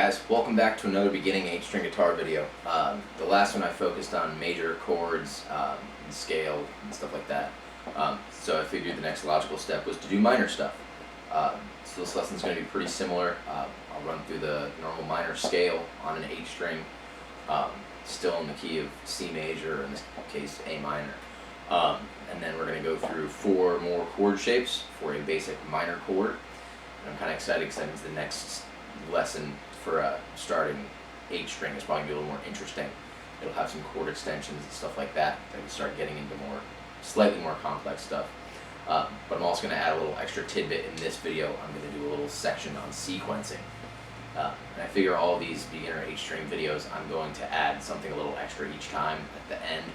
guys, welcome back to another beginning 8-string guitar video. The last one I focused on major chords and scale and stuff like that. So I figured the next logical step was to do minor stuff. So this lesson's going to be pretty similar. I'll run through the normal minor scale on an 8-string, still in the key of C major, or in this case A minor. And then we're going to go through 4 more chord shapes for a basic minor chord. And I'm kind of excited because that means the next lesson for starting 8-string is probably going to be a little more interesting. It'll have some chord extensions and stuff like that. I can start getting into slightly more complex stuff. But I'm also going to add a little extra tidbit in this video. I'm going to do a little section on sequencing. And I figure all these beginner 8-string videos, I'm going to add something a little extra each time at the end.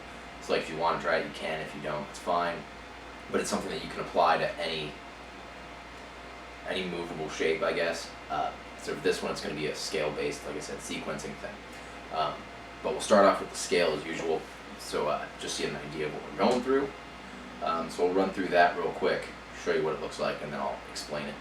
So like if you want to try it, you can. If you don't, it's fine. But it's something that you can apply to any movable shape, I guess. So for this one, it's going to be a scale-based, like I said, sequencing thing. But we'll start off with the scale as usual, so just so you have an idea of what we're going through. So we'll run through that real quick, show you what it looks like, and then I'll explain it.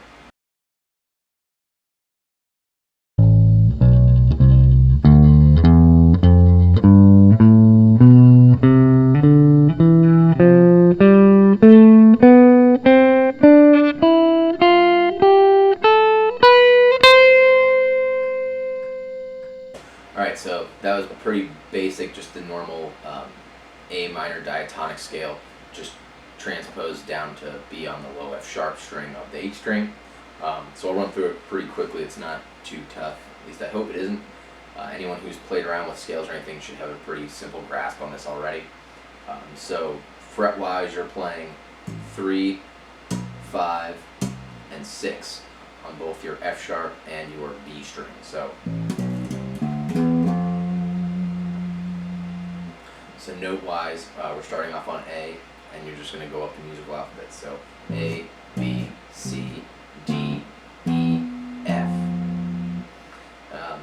Alright, so that was pretty basic, just the normal A minor diatonic scale, just transposed down to B on the low F sharp string of the 8-string. So I'll run through it pretty quickly. It's not too tough, at least I hope it isn't. Anyone who's played around with scales or anything should have a pretty simple grasp on this already. So fret-wise, you're playing 3, 5, and 6 on both your F sharp and your B string. So note-wise, we're starting off on A, and you're just going to go up the musical alphabet. So A, B, C, D, E, F.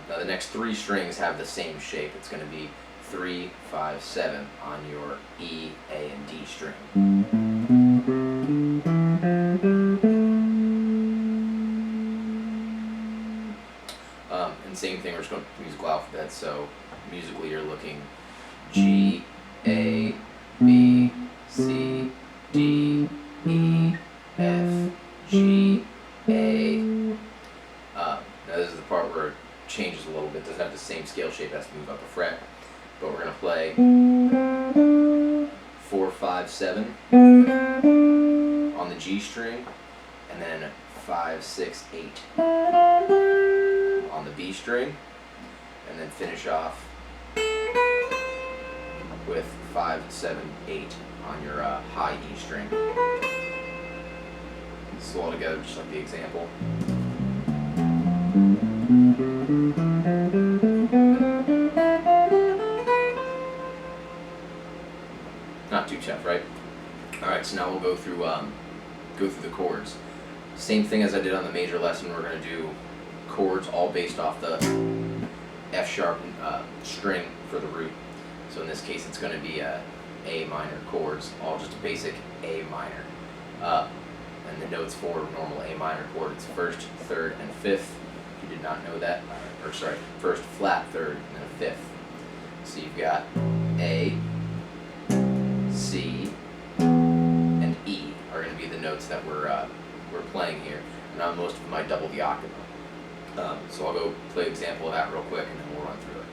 Now the next 3 strings have the same shape. It's going to be 3, 5, 7 on your E, A, and D string. And same thing, we're just going to musical alphabet. So musically, you're looking G, A, B, C, D, E, F, G, A. Now this is the part where it changes a little bit. It doesn't have the same scale shape, it has to move up a fret. But we're going to play 4, 5, 7 on the G string, and then 5, 6, 8 on the B string, and then finish off with 5, 7, 8 on your high E string. So all together, just like the example. Not too tough, right? Alright, so now we'll go through the chords. Same thing as I did on the major lesson. We're going to do chords all based off the F sharp string for the root. So in this case, it's going to be A minor chords, all just a basic A minor. And the notes for normal A minor chord, it's 1st, 3rd, and 5th. If you did not know that, or sorry, 1st flat, 3rd, and then 5th. So you've got A, C, and E are going to be the notes that we're playing here. And on most of them, I double the octave. So I'll go play an example of that real quick, and then we'll run through it.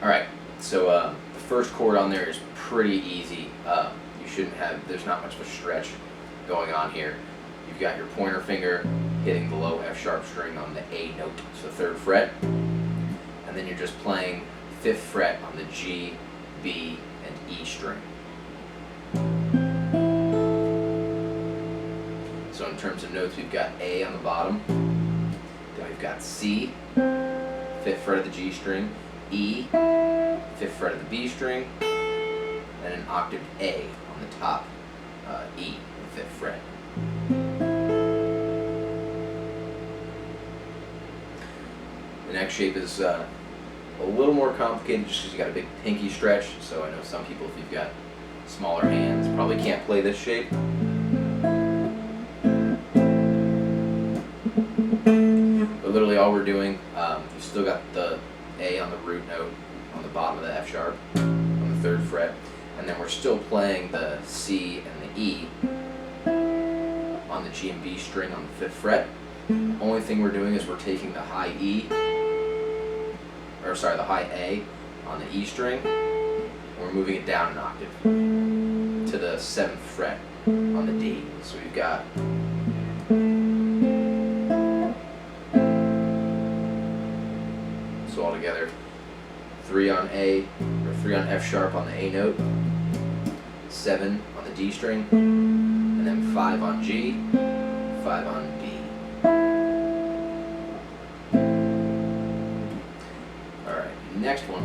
Alright, so the first chord on there is pretty easy. There's not much of a stretch going on here. You've got your pointer finger hitting the low F sharp string on the A note, so 3rd fret. And then you're just playing 5th fret on the G, B, and E string. So in terms of notes, we've got A on the bottom, then we've got C, 5th fret of the G string, E, 5th fret of the B string, and an octave A on the top, E, the 5th fret. The next shape is a little more complicated just because you got a big pinky stretch, so I know some people, if you've got smaller hands, probably can't play this shape. But literally all we're doing, you've still got the A on the root note on the bottom of the F sharp on the 3rd fret, and then we're still playing the C and the E on the G and B string on the 5th fret. Only thing we're doing is we're taking the high E, or sorry, the high A on the E string, and we're moving it down an octave to the 7th fret on the D. So we've got altogether 3 on A, or 3 on F sharp on the A note, 7 on the D string, and then 5 on G, 5 on B. Alright, next one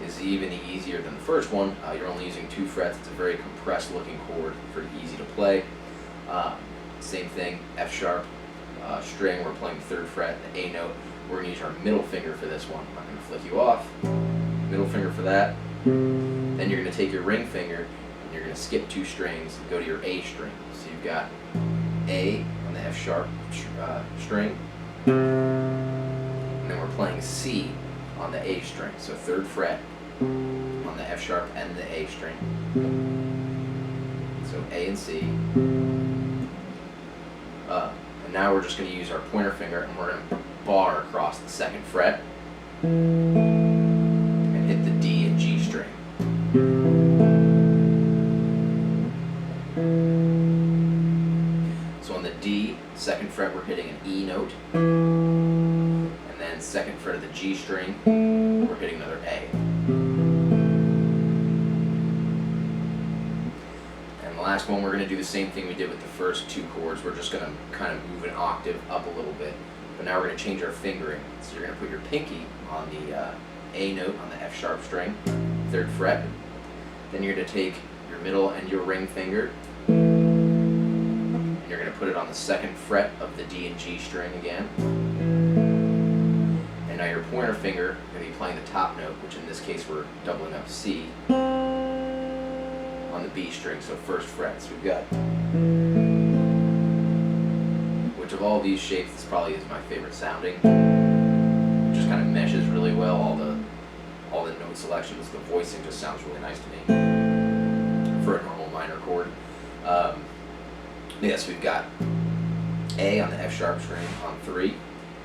is even easier than the first one. You're only using 2 frets. It's a very compressed looking chord, very easy to play. Same thing, F sharp string, we're playing the 3rd fret, the A note. We're going to use our middle finger for this one. I'm going to flick you off. Middle finger for that. Then you're going to take your ring finger and you're going to skip 2 strings and go to your A string. So you've got A on the F sharp string, and then we're playing C on the A string. So 3rd fret on the F sharp and the A string. So A and C. And now we're just going to use our pointer finger and we're going to bar across the 2nd fret and hit the D and G string. So on the D, 2nd fret, we're hitting an E note, and then 2nd fret of the G string, we're hitting another A. And the last one, we're going to do the same thing we did with the first 2 chords. We're just going to kind of move an octave up a little bit. But now we're going to change our fingering. So you're going to put your pinky on the A note on the F sharp string, 3rd fret. Then you're going to take your middle and your ring finger, and you're going to put it on the 2nd fret of the D and G string again. And now your pointer finger is going to be playing the top note, which in this case we're doubling up C, on the B string, so 1st fret. So we've got, which of all these shapes, this probably is my favorite sounding. It just kind of meshes really well, all the note selections. The voicing just sounds really nice to me for a normal minor chord. Yes, we've got A on the F sharp string on 3.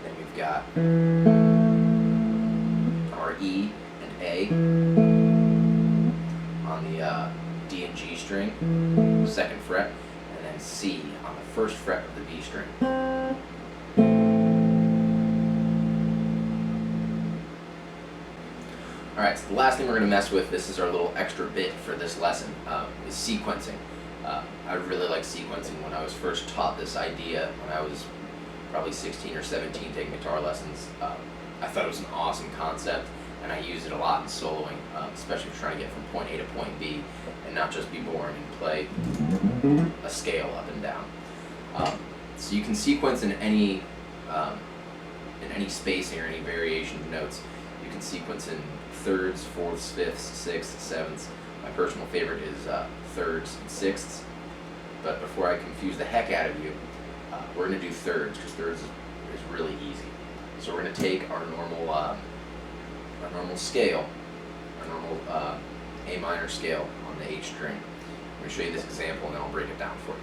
Then we've got our E and A on the D and G string, 2nd fret, and then C on the 1st fret of the B string. Alright, so the last thing we're going to mess with, this is our little extra bit for this lesson, is sequencing. I really like sequencing. When I was first taught this idea, when I was probably 16 or 17 taking guitar lessons, I thought it was an awesome concept, and I used it a lot in soloing, especially for trying to get from point A to point B, and not just be boring and play a scale up and down. So you can sequence in any spacing or any variation of notes. You can sequence in thirds, fourths, fifths, sixths, sevenths. My personal favorite is thirds and sixths. But before I confuse the heck out of you, we're going to do thirds, because thirds is really easy. So we're going to take our normal scale, our normal A minor scale on the H string. I'm going to show you this example and then I'll break it down for you.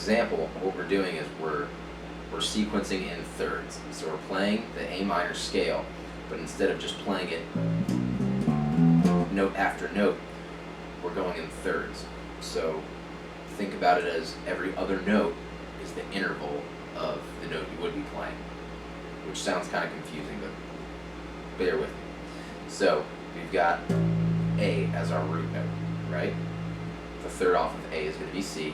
example, what we're doing is we're sequencing in thirds. So we're playing the A minor scale, but instead of just playing it note after note, we're going in thirds. So think about it as every other note is the interval of the note you would be playing, which sounds kind of confusing, but bear with me. So we've got A as our root note, right? The third off of A is going to be C.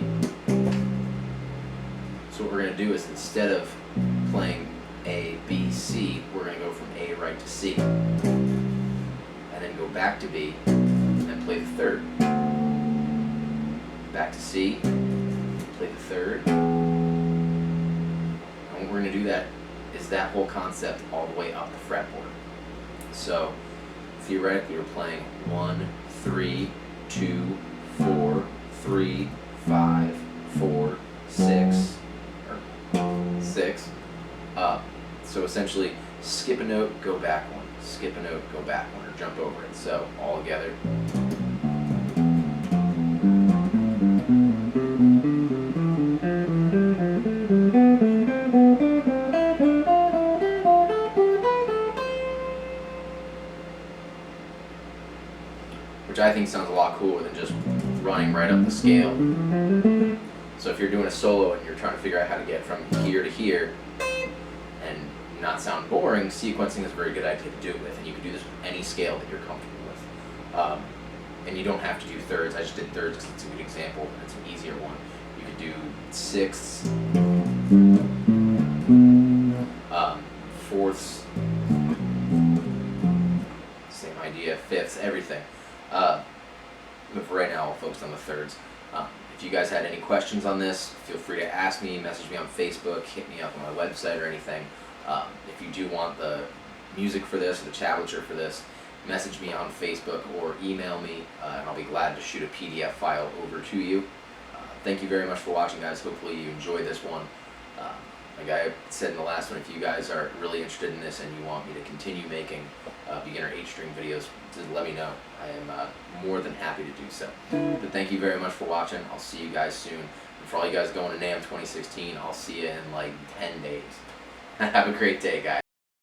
So what we're going to do is, instead of playing A, B, C, we're going to go from A right to C, and then go back to B and play the third. Back to C, play the third. And what we're going to do that is that whole concept all the way up the fretboard. So theoretically, we're playing 1, 3, 2, 4, 3, 5, 4, 6, or 6, up. So essentially, skip a note, go back one, skip a note, go back one, or jump over it. So all together. Which I think sounds a lot cooler than just running right up the scale. So if you're doing a solo and you're trying to figure out how to get from here to here and not sound boring, sequencing is a very good idea to do it with, and you can do this with any scale that you're comfortable with. And you don't have to do thirds. I just did thirds because it's a good example and it's an easier one. You could do sixths, fourths, same idea, fifths, everything. But for right now, I'll focus on the thirds. If you guys had any questions on this, feel free to ask me, message me on Facebook, hit me up on my website or anything. If you do want the music for this, or the tablature for this, message me on Facebook or email me, and I'll be glad to shoot a PDF file over to you. Thank you very much for watching, guys. Hopefully you enjoyed this one. Like I said in the last one, if you guys are really interested in this and you want me to continue making beginner H-string videos, just let me know. I am more than happy to do so. But thank you very much for watching. I'll see you guys soon. And for all you guys going to NAMM 2016, I'll see you in like 10 days. Have a great day, guys.